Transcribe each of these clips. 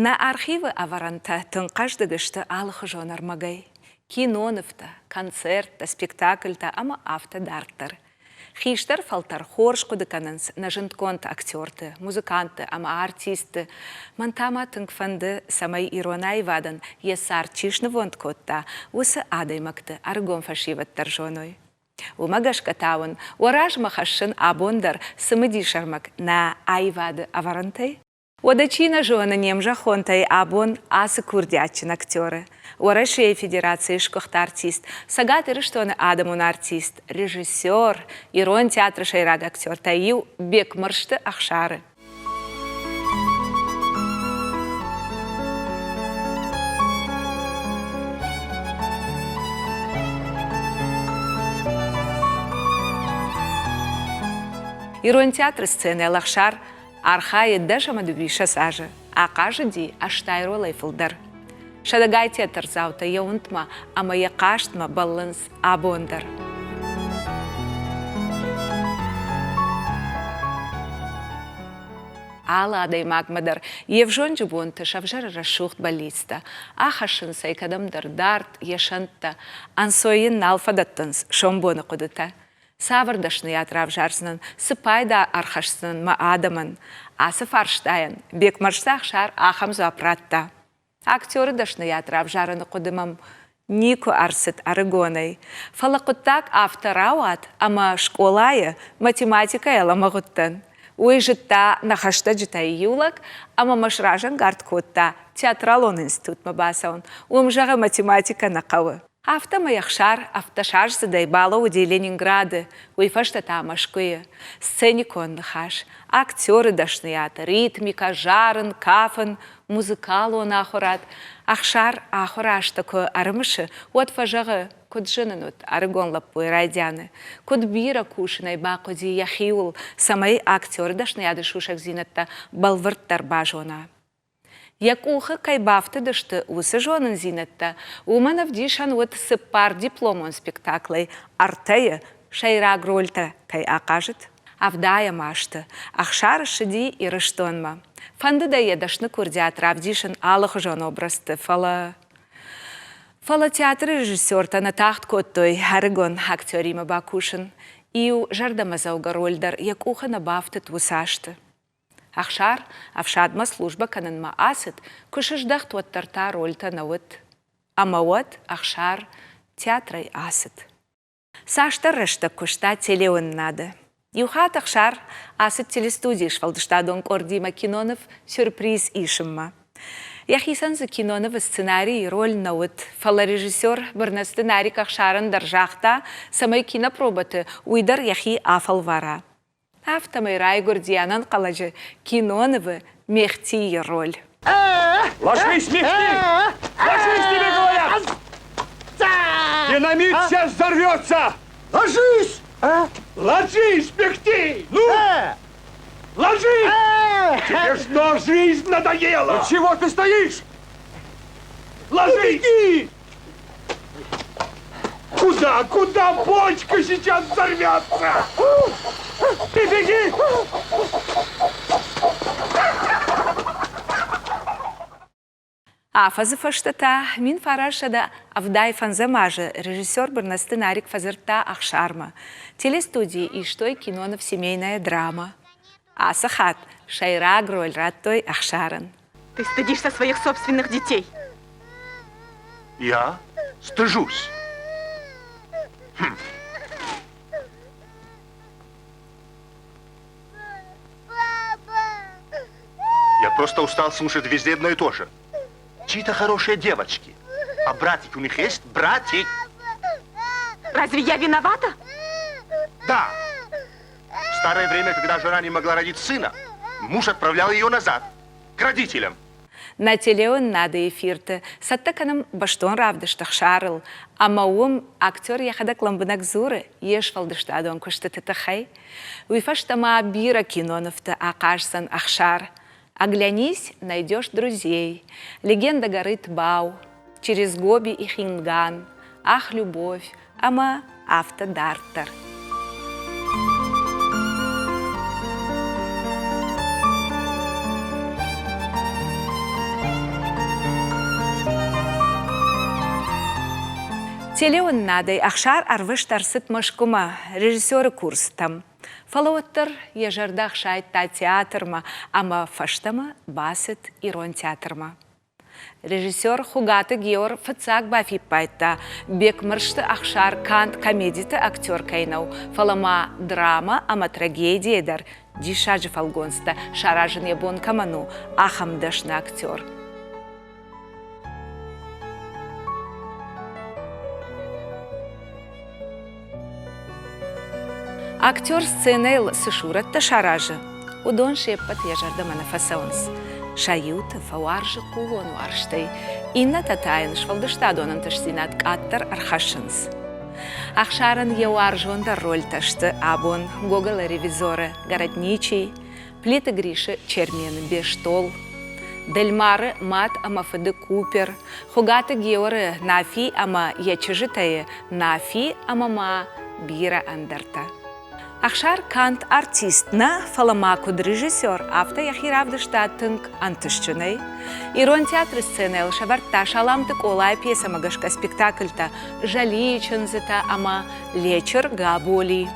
На архивы аваранта тынқаждыгышты алығы жонармагай. Киноновта, концертта, спектакльта, ама автодарттар. Хиштар фалтар хоршқуды канынс, нажынтконт актерты, музыканты, ама артисты. Мантама тыңкфанды самай иронай вадан есар чишны вонткотта, усы адаймакты аргон фашиваттар жоной. Умагашка тавын, ораж махашын абондар сымыдишармак на айвады аварантай. Одачина жона немжа хонтай абон асы курдячин актеры. Орашей федерации шкохта артист, сагатыры штоны адамун артист, режиссер, ирон театра шайраг актер, таил бек маршты ахшары. Ирон театра сцены лахшар архае дашама дубиша сажа, ақажы ди аштайро лайфылдар. Шадагай театр заута яунтма, ама яқаштма баланс абондар. Ала адай магмадар, евжон жубонты шавжара рашухт балиста, ахашын сайкадамдар дарт яшантта, ансойын алфадаттынс шомбоны қудыта. Савардашны ятрав жарсынан, сыпайда архашсын ма адамын, асы фарштайын, бек маршсақ шар ахамзу апратта. Актеры дашны ятрав жарыны қудымам Нику арсыт арыгонай. Фалақуттак авторауат, ама школайы математика яламағыттын. Уй жытта нахашта жытай юлак, ама машражан гарткотта театралон институт мабасаун, умжаға математика нақауы. Автома яхшар, автошарсы дайбала уди Ленинграды, уйфашта тамашкуя, сценикон нахаш, актеры дашныята, ритмика, жарын, кафын, музыкалу нахурат, ахшар ахураштаку армышы, отфажағы куджынынут аргон лаппуй радяны, кудбира кушынай бақуди яхиул, самай актеры дашныяды шушак зинатта балвырттар бажона. Якуха кайбафты дышты усы жонын зинетті, уманов дишан вот сыппар дипломон спектаклей, артая шайраг рольта кай ақажыт, авдая машты, ақшары шыди и рыштонма. Фанды да едашны курдиатра авдишан алық жон обрасты, фала театры режиссерта на тахт коттой аргон актерима бакушын, иу жардамазауга рольдар якуха набафты твусашты. Ахшар, авшадма служба кананма асыт, кушыждах туаттарта рольта науыт. Амауат, ахшар, театрай асыт. Саштар рышта кушта телеон нады. Юхат ахшар асыт телестудии швалдыштадон кордима Кинонов сюрприз ишымма. Яхисанзы Кинонова сценарий и роль науыт. Фала режиссер бірнасты нарик ахшарын даржақта, самай кинопробаты уйдар яхи афал вара. Автомай райгурдиянан қалажы Киноновы мехти роль. Ложись, мехти! Ложись, тебе говорят! Динамит сейчас взорвется! Ложись! Ложись, мехти! Ну! Ложись! Тебе что, жизнь надоела? Ну чего ты стоишь? Ложись! Куда? Куда бочка сейчас взорвется? Ты беги! Афазы фаштата, мин фарашада авдай фанзамажы, режиссер бірнасты нарик фазырта ахшарма. Телестудии и штой Кинонов семейная драма. Асахат, шайраг роль раттой ахшаран. Ты стыдишься своих собственных детей. Я стыжусь. Я просто устал слушать везде одно и то же. Чьи-то хорошие девочки. А братик у них есть? Братик! Разве я виновата? Да. В старое время, когда жена не могла родить сына, муж отправлял ее назад, к родителям. На телеон надо эфирты. Саттаканам баштон равдыштах шарыл. А мауым актер яхадак ламбынак зуры еш валдыштадон кушты тытахай. Уйфаштама бира Киноновта акашсан ахшар. Оглянись, найдешь друзей. Легенда горы Тбау. Через Гоби и Хинган. Ах, любовь, ама автодартер. Телеон надай ахшар арвыштар сыт машкума, режиссеры курс там. Фалоттыр ежардах шайтта театрма, ама фаштама басыт ирон театрма. Режиссер Хугаты Геор фыцак бафип байта, бек мыршты ахшар кант комедиты актер кайнау, фалама драма, ама трагедиядar, дишаджи фалгонста, шаражын ебон каману, ахамдашны актер. Актер сцены сышуратта шаражы, удон шеппат ежарда манафасаунс. Шают, фауаржы кулон варштай. Инна татайын швалдыштадонын ташсинат каттар архашынс. Ахшарын еуаржонда роль ташты абон, гогол ревизоры, городничий, плиты Гриши чермен бештол, Дельмары мат ама фыды Купер, Хугаты Георы нафи ама ячыжытайы, нафи амама бира андарта. Ахшар кант артистна фаламакуд режиссер авто яхиравдышта тынк антышчыной. Ирон театры сцены шаварта шаламтык олай пьеса магашка спектакльта жаличынзыта ама лечер габоли.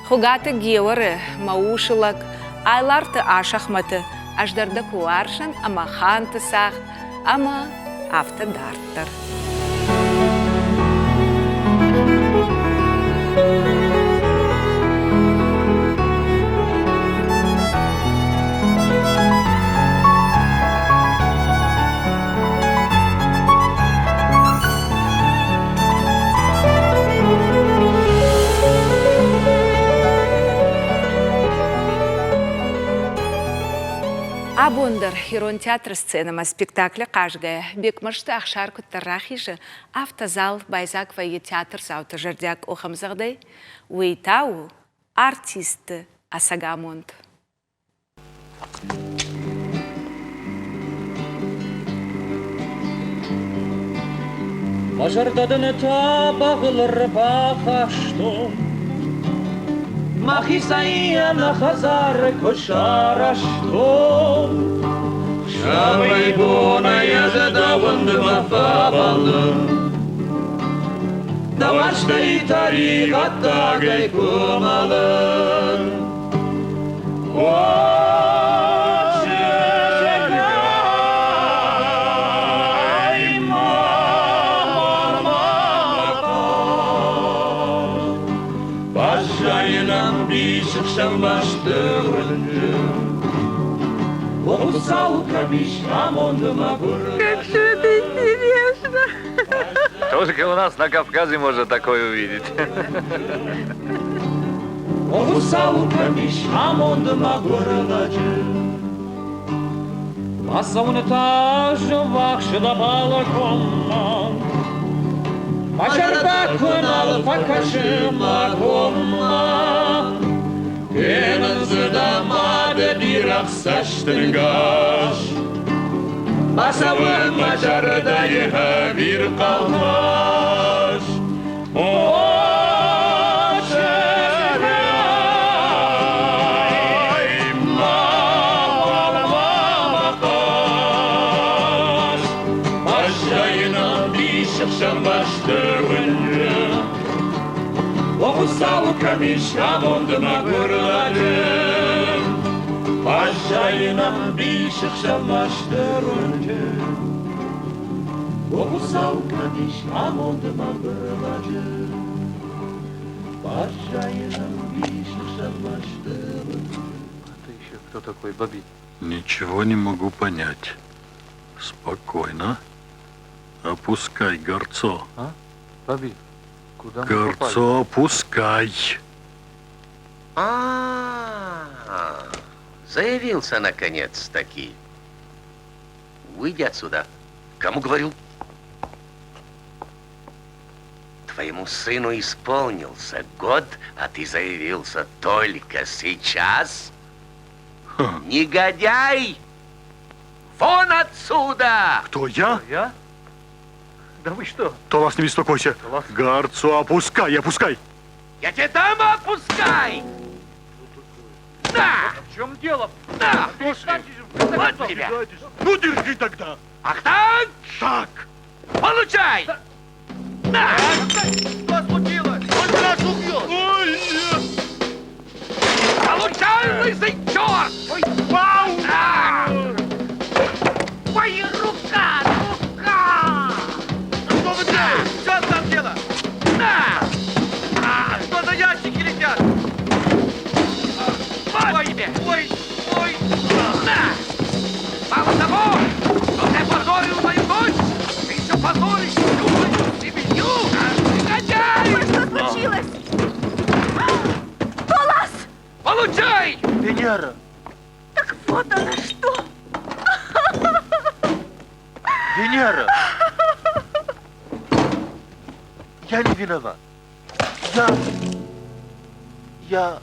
Хугаты Георы маушылак, айларты ашахматы, аждарда куаршын ама хантысах, ама автодарттыр. Абондыр Ирон театр сценама спектакля кажгая. Бек мышты ахшар куттаррахижы автозал байзак вайы театр зауты жардяк охамзағдай. Уейтау артисты асагамонд. Мажардадыны табағылыр бақаштым. Махисаияна хазары кошараштом. Шавай бона я задаванды мафабалым. Даваштай тарихаттагай кумалым. Как все это интересно. Только у нас на Кавказе можно такое увидеть. Масавын мажардайыға бір қалмаш. О, шырай, мамалмамақаш. Башайынан бишықшан баштығынды. Оғысау камиш амондыма көрладым. Башайынан бишықшан баштығынды. Оғысау камиш амондыма көрладым. Башайынан бишықшан баштығынды. Это еще кто такой, Баби? Ничего не могу понять. Спокойно. Опускай горцо. А? Баби, куда мы Горцо попали? опускай. Заявился наконец-таки. Уйди отсюда. Кому говорил? Твоему сыну исполнился год, а ты заявился только сейчас? Ха. Негодяй! Вон отсюда! Кто я? Я? Да вы что? Талас, не беспокойся. Талас. Горцо опускай, опускай. Я тебе дам, отпускай! На! В чем дело? На! Слушай, Вот тебя! Ну, держи тогда. Ах так! Так. Получай! На! Венера! Так вот оно что! Венера! Я не виноват. Я